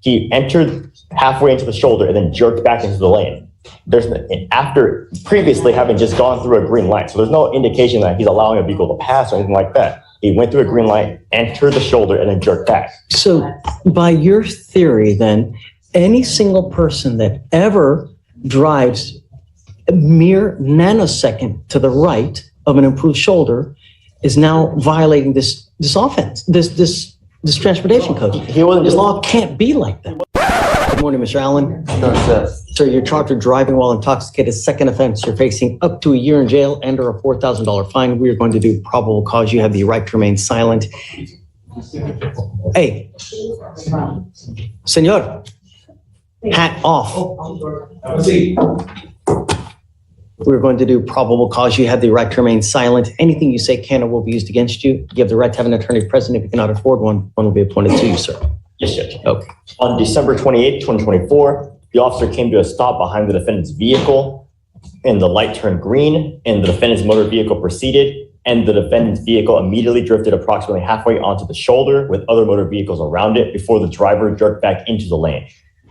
He entered halfway into the shoulder and then jerked back into the lane. After previously having just gone through a green light. So there's no indication that he's allowing a vehicle to pass or anything like that. He went through a green light, entered the shoulder, and then jerked back. So by your theory, then, any single person that ever drives a mere nanosecond to the right of an improved shoulder is now violating this offense, this transportation code. This law can't be like that. Good morning, Mr. Allen. Sir, you're charged with driving while intoxicated. Second offense, you're facing up to a year in jail and or a $4,000 fine. We are going to do probable cause. You have the right to remain silent. Hey, senor, hat off. We're going to do probable cause. You have the right to remain silent. Anything you say can or will be used against you. You have the right to have an attorney present. If you cannot afford one, one will be appointed to you, sir. Yes, Judge. Okay. On December 28, 2024, the officer came to a stop behind the defendant's vehicle, and the light turned green, and the defendant's motor vehicle proceeded, and the defendant's vehicle immediately drifted approximately halfway onto the shoulder with other motor vehicles around it before the driver jerked back into the lane.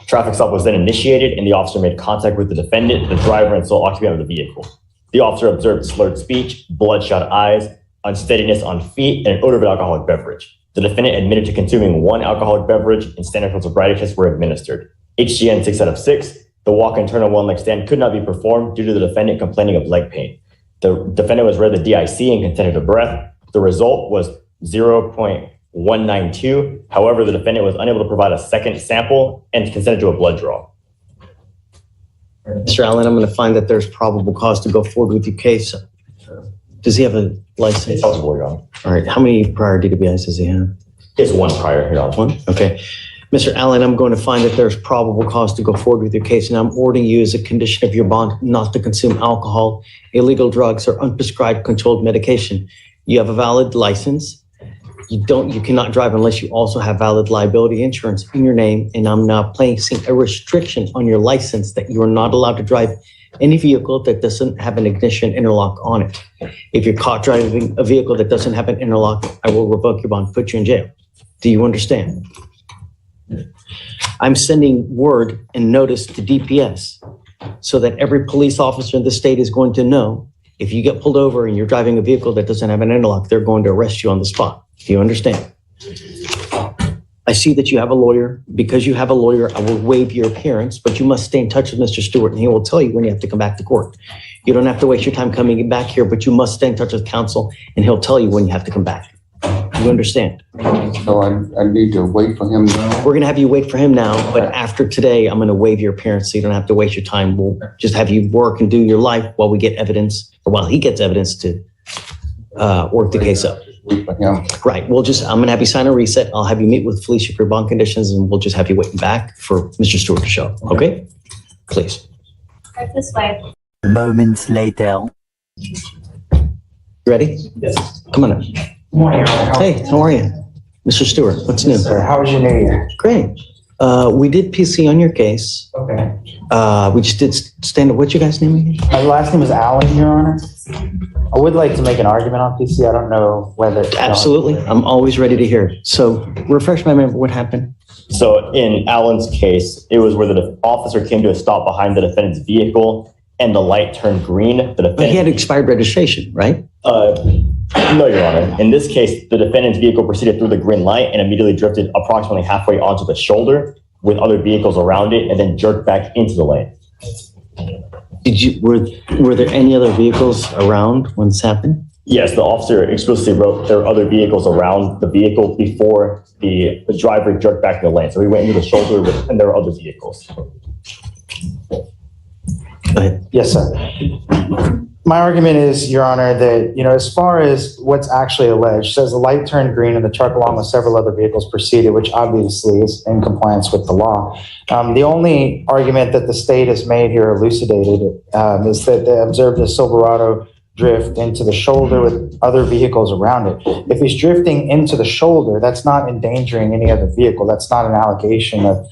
Traffic stop was then initiated, and the officer made contact with the defendant, the driver, and sole occupant of the vehicle. The officer observed slurred speech, bloodshot eyes, unsteadiness on feet, and an odor of an alcoholic beverage. The defendant admitted to consuming one alcoholic beverage, and standard sobriety tests were administered. HGN 6 out of 6. The walk and turn on one leg stand could not be performed due to the defendant complaining of leg pain. The defendant was read the DIC and consented to breath. The result was 0.192. However, the defendant was unable to provide a second sample and consented to a blood draw. Mr. Allen, I'm going to find that there's probable cause to go forward with your case. Does he have a license? It's eligible, Your Honor. All right. How many prior DWIs does he have? It's one prior, Your Honor. One? Okay. Mr. Allen, I'm going to find that there's probable cause to go forward with your case, and I'm ordering you as a condition of your bond not to consume alcohol, illegal drugs, or unprescribed controlled medication. You have a valid license. You cannot drive unless you also have valid liability insurance in your name, and I'm now placing a restriction on your license that you are not allowed to drive any vehicle that doesn't have an ignition interlock on it. If you're caught driving a vehicle that doesn't have an interlock, I will revoke your bond, put you in jail. Do you understand? I'm sending word and notice to DPS so that every police officer in the state is going to know if you get pulled over and you're driving a vehicle that doesn't have an interlock, they're going to arrest you on the spot. Do you understand? I see that you have a lawyer. Because you have a lawyer, I will waive your appearance, but you must stay in touch with Mr. Stewart, and he will tell you when you have to come back to court. You don't have to waste your time coming back here, but you must stay in touch with counsel, and he'll tell you when you have to come back. You understand? So I need to wait for him now? We're going to have you wait for him now, but after today, I'm going to waive your appearance so you don't have to waste your time. We'll just have you work and do your life while we get evidence, or while he gets evidence to work the case up. Wait for him. Right. I'm going to have you sign a reset. I'll have you meet with Felicia for bond conditions, and we'll just have you waiting back for Mr. Stewart to show. Okay? Please. Right this way. Moments later. Ready? Yes. Come on in. Morning. Hey, how are you? Mr. Stewart, what's new? Sir, how was your New Year? Great. We did PC on your case. Okay. We just did stand up. What's your guy's name again? My last name is Allen, Your Honor. I would like to make an argument on PC. I don't know whether. Absolutely. I'm always ready to hear it. So refresh my memory. What happened? So in Allen's case, it was where the officer came to a stop behind the defendant's vehicle and the light turned green. But he had expired registration, right? No, Your Honor. In this case, the defendant's vehicle proceeded through the green light and immediately drifted approximately halfway onto the shoulder with other vehicles around it and then jerked back into the lane. Were there any other vehicles around when this happened? Yes, the officer explicitly wrote there were other vehicles around the vehicle before the driver jerked back in the lane. So he went into the shoulder and there were other vehicles. Go ahead. Yes, sir. My argument is, Your Honor, that, as far as what's actually alleged, says the light turned green and the truck along with several other vehicles proceeded, which obviously is in compliance with the law. The only argument that the state has made here elucidated is that they observed a Silverado drift into the shoulder with other vehicles around it. If he's drifting into the shoulder, that's not endangering any other vehicle. That's not an allegation of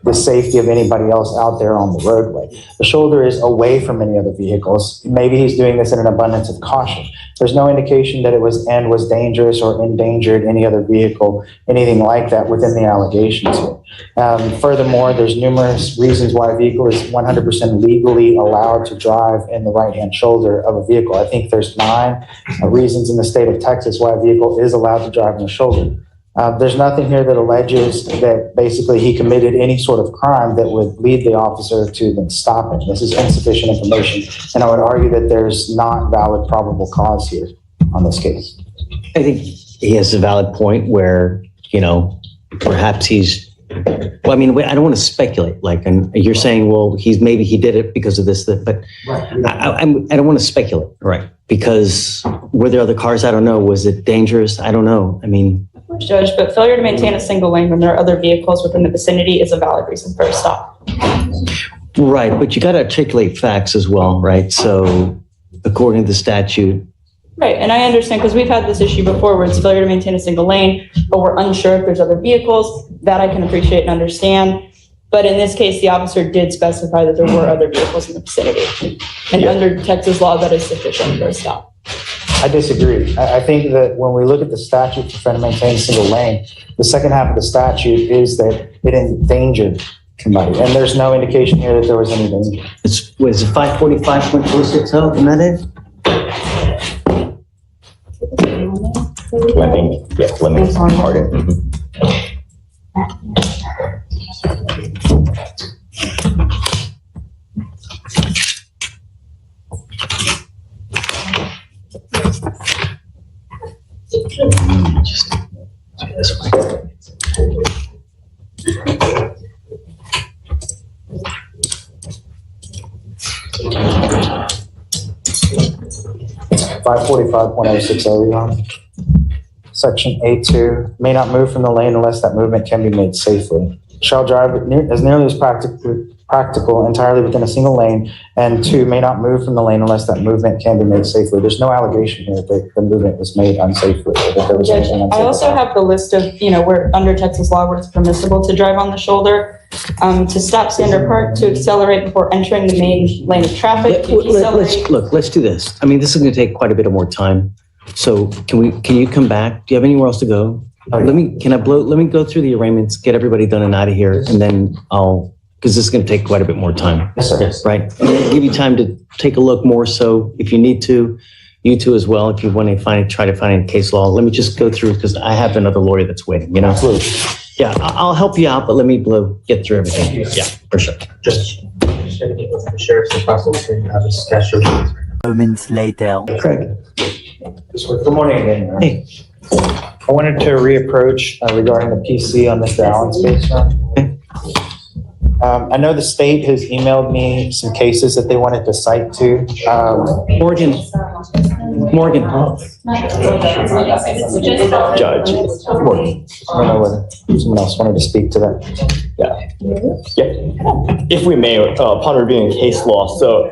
the safety of anybody else out there on the roadway. The shoulder is away from any other vehicles. Maybe he's doing this in an abundance of caution. There's no indication that it was dangerous or endangered any other vehicle, anything like that within the allegations here. Furthermore, there's numerous reasons why a vehicle is 100% legally allowed to drive in the right-hand shoulder of a vehicle. I think there's 9 reasons in the state of Texas why a vehicle is allowed to drive in the shoulder. There's nothing here that alleges that basically he committed any sort of crime that would lead the officer to then stop him. This is insufficient information, and I would argue that there's not valid probable cause here on this case. I think he has a valid point where, perhaps well, I mean, I don't want to speculate, and you're saying, well, maybe he did it because of this, but I don't want to speculate, right? Because were there other cars? I don't know. Was it dangerous? I don't know. I mean, Judge, but failure to maintain a single lane when there are other vehicles within the vicinity is a valid reason for a stop. right, but you got to articulate facts as well, right? So according to the statute. Right, and I understand because we've had this issue before where it's failure to maintain a single lane, but we're unsure if there's other vehicles. That I can appreciate and understand. But in this case, the officer did specify that there were other vehicles in the vicinity. And under Texas law, that is sufficient for a stop. I disagree. I think that when we look at the statute for failing to maintain a single lane, the second half of the statute is that it endangered somebody. And there's no indication here that there was any danger. Is it 545.460? Isn't that it? Fleming, yes, Fleming, Hardin. 545.060, Your Honor. Section A2, may not move from the lane unless that movement can be made safely. Shall drive as nearly as practical entirely within a single lane, and 2, may not move from the lane unless that movement can be made safely. There's no allegation here that the movement was made unsafely. Or that there was Judge, anything I unsafe also about it. have the list of, where under Texas law where it's permissible to drive on the shoulder, to stop, stand, or park, to accelerate before entering the main lane of traffic, to decelerate. Let's do this. I mean, this is going to take quite a bit of more time. So can you come back? Do you have anywhere else to go? Oh, yeah. Let me go through the arraignments, get everybody done and out of here, and then because this is going to take quite a bit more time. Yes, sir. Right? And give you time to take a look more so if you need to, you too as well, if you want to try to find a case law. Let me just go through because I have another lawyer that's waiting, Absolutely. Yeah, I'll help you out, but let me get through everything. Yeah, for sure. Just gotta get with the sheriff's and prosecutor and have a discussion. Moments later. Craig. Good morning again. Hey. I wanted to reapproach regarding the PC on Mr. Allen's case. I know the state has emailed me some cases that they wanted to cite to. Morgan. Judge, Morgan. I don't know whether someone else wanted to speak to that. Yeah. If we may, upon reviewing case law, so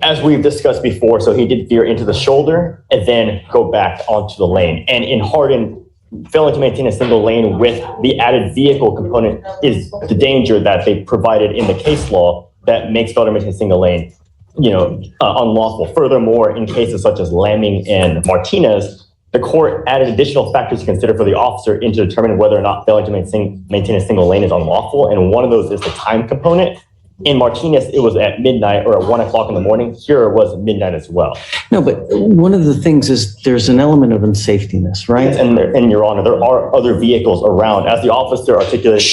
as we've discussed before, so he did veer into the shoulder and then go back onto the lane. And in Hardin, failing to maintain a single lane with the added vehicle component is the danger that they provided in the case law that makes failing to maintain a single lane, unlawful. Furthermore, in cases such as Lamming and Martinez, the court added additional factors to consider for the officer into determining whether or not failing to maintain a single lane is unlawful. And one of those is the time component. In Martinez, it was at midnight or at 1 o'clock in the morning. Here it was at midnight as well. No, but one of the things is there's an element of unsafetiness, right? And Your Honor, there are other vehicles around. As the officer articulated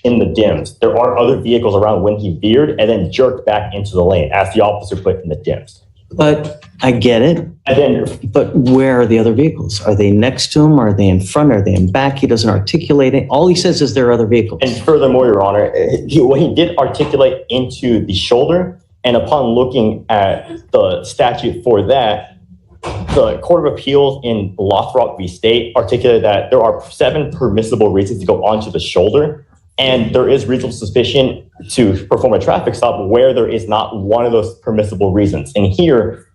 in the dims, there are other vehicles around when he veered and then jerked back into the lane, as the officer put in the dims. But I get it. And then, But where are the other vehicles? Are they next to him? Are they in front? Are they in back? He doesn't articulate it. All he says is there are other vehicles. and furthermore, Your Honor, he did articulate into the shoulder, and upon looking at the statute for that, the Court of Appeals in Lothrop v. State articulated that there are 7 permissible reasons to go onto the shoulder, and there is reasonable suspicion to perform a traffic stop where there is not one of those permissible reasons. And here,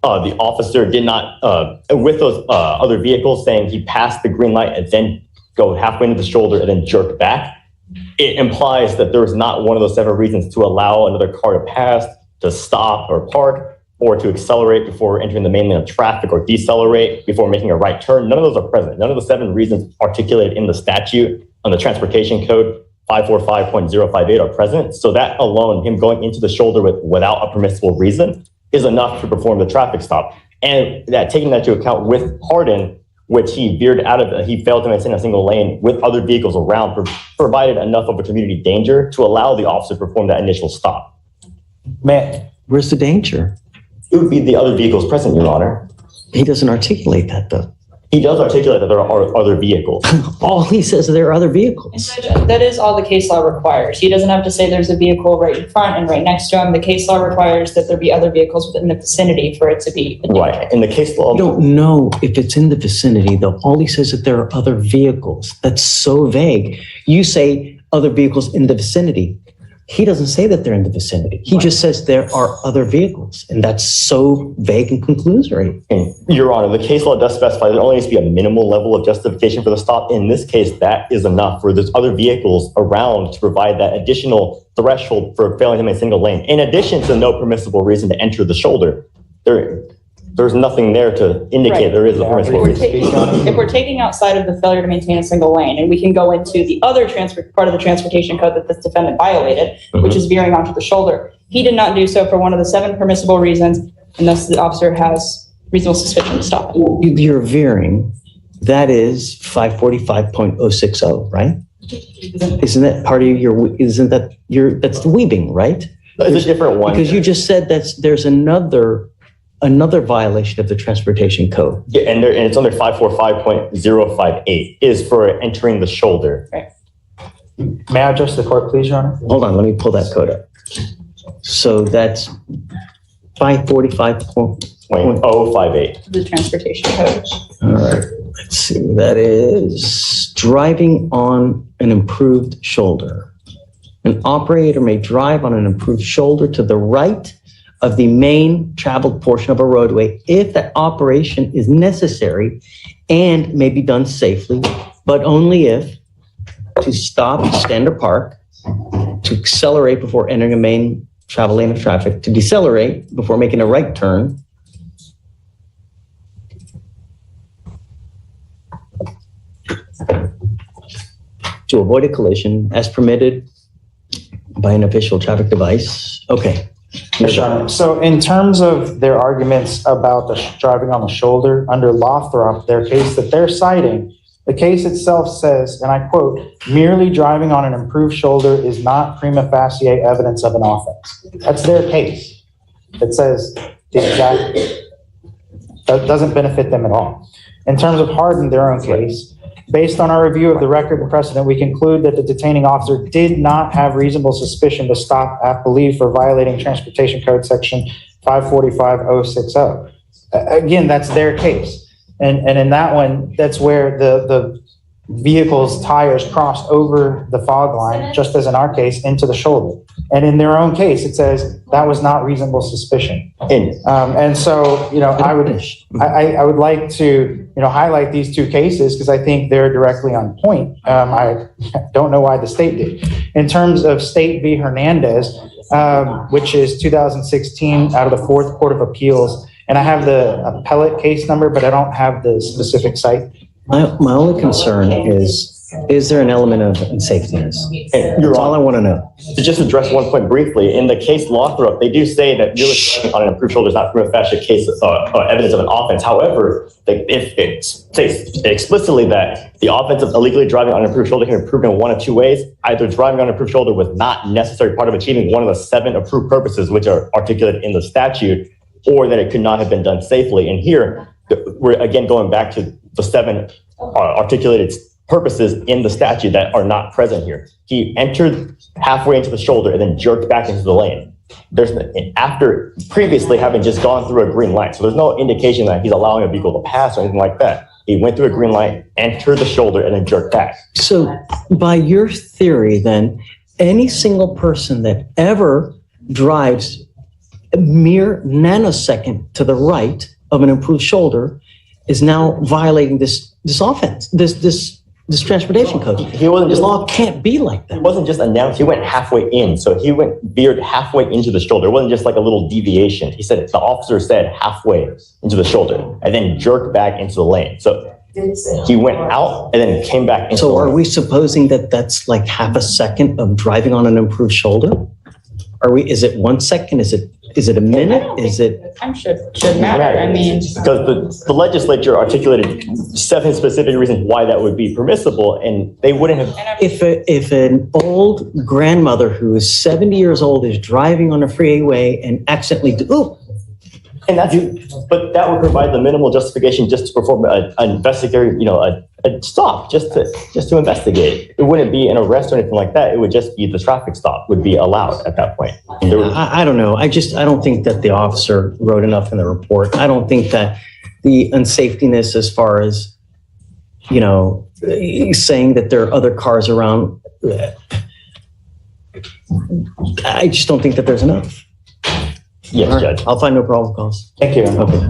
the officer did not, with those other vehicles saying he passed the green light and then go halfway into the shoulder and then jerk back, it implies that there is not one of those 7 reasons to allow another car to pass, to stop or park, or to accelerate before entering the main lane of traffic or decelerate before making a right turn. None of those are present. None of the 7 reasons articulated in the statute on the transportation code 545.058 are present. So that alone, him going into the shoulder without a permissible reason is enough to perform the traffic stop. And that taking that into account with Hardin, which he veered out of, he failed to maintain a single lane with other vehicles around, provided enough of a community danger to allow the officer to perform that initial stop. Man, Where's the danger? It would be the other vehicles present, Your Honor. He doesn't articulate that though. He does articulate that there are other vehicles. All he says is there are other vehicles. That is all the case law requires. He doesn't have to say there's a vehicle right in front and right next to him. The case law requires that there be other vehicles within the vicinity for it to be. Right. In the case law, You don't know if it's in the vicinity though. All he says is that there are other vehicles. That's so vague. You say other vehicles in the vicinity. He doesn't say that they're in the vicinity. He just says there are other vehicles. And that's so vague and conclusory. Your Honor, the case law does specify there only needs to be a minimal level of justification for the stop. In this case, that is enough where there's other vehicles around to provide that additional threshold for failing to maintain a single lane. In addition to no permissible reason to enter the shoulder, there's nothing there to indicate Right. there is a permissible reason. If we're taking outside of the failure to maintain a single lane, and we can go into the other part of the transportation code that this defendant violated, which is veering onto the shoulder, he did not do so for one of the 7 permissible reasons, and thus the officer has reasonable suspicion to stop him. You're veering. That is 545.060, right? Isn't that part of that's the weaving, right? It's a different one. Because you just said there's another violation of the transportation code. Yeah, and it's under 545.058 is for entering the shoulder. may I address the court, please, Your Honor? Hold on, let me pull that code up. So that's 545.058. The transportation code. All right, let's see. That is driving on an improved shoulder. An operator may drive on an improved shoulder to the right of the main traveled portion of a roadway if that operation is necessary and may be done safely, but only if to stop, stand, or park, to accelerate before entering a main travel lane of traffic, to decelerate before making a right turn, to avoid a collision as permitted by an official traffic device. Okay. Yes, Your Honor. So in terms of their arguments about the driving on the shoulder under Lothrop, their case that they're citing, the case itself says, and I quote, merely driving on an improved shoulder is not prima facie evidence of an offense. That's their case. It says the exact, that doesn't benefit them at all. In terms of Hardin, their own case, based on our review of the record and precedent, we conclude that the detaining officer did not have reasonable suspicion to stop, I believe, for violating Transportation Code Section 545.060. Again, that's their case. And in that one, that's where the vehicle's tires crossed over the fog line, just as in our case, into the shoulder. And in their own case, it says that was not reasonable suspicion. And so, you know, I would like to, you know, highlight these two cases because I think they're directly on point. I don't know why the state did. In terms of State v. Hernandez, which is 2016 out of the Fourth Court of Appeals, and I have the appellate case number, but I don't have the specific site. My only concern is there an element of unsafetyness? That's all I want to know. To just address one point briefly, in the case Lothrop, they do say that really on an improved shoulder is not prima facie case evidence of an offense. However, if it states explicitly that the offense of illegally driving on an improved shoulder can be proven in one of two ways, either driving on an improved shoulder was not necessary part of achieving one of the 7 approved purposes which are articulated in the statute, or that it could not have been done safely. And here, we're again going back to the 7 articulated purposes in the statute that are not present here. He entered halfway into the shoulder and then jerked back into the lane. After previously having just gone through a green light. So there's no indication that he's allowing a vehicle to pass or anything like that. He went through a green light, entered the shoulder, and then jerked back. So by your theory, then, any single person that ever drives a mere nanosecond to the right of an improved shoulder is now violating this offense, this transportation code. He wasn't This just law can't be like It that. wasn't just announced. He went halfway in. So he veered halfway into the shoulder. It wasn't just like a little deviation. He said, the officer said halfway into the shoulder and then jerked back into the lane. So He went out and then came back into the So are lane. we supposing that that's like half a second of driving on an improved shoulder? Is it 1 second? Is it a minute? Is it? I'm sure it should matter. I mean, Because the legislature articulated 7 specific reasons why that would be permissible, and they wouldn't have. If an old grandmother who is 70 years old is driving on a freeway and accidentally, And but that would provide the minimal justification just to perform an investigative, a stop, just to investigate. It wouldn't be an arrest or anything like that. It would just be the traffic stop would be allowed at that point. There would- I don't know. I don't think that the officer wrote enough in the report. I don't think that the unsafetyness as far as, saying that there are other cars around, I just don't think that there's enough. Yes, Judge. I'll find no probable cause. Thank you. Okay.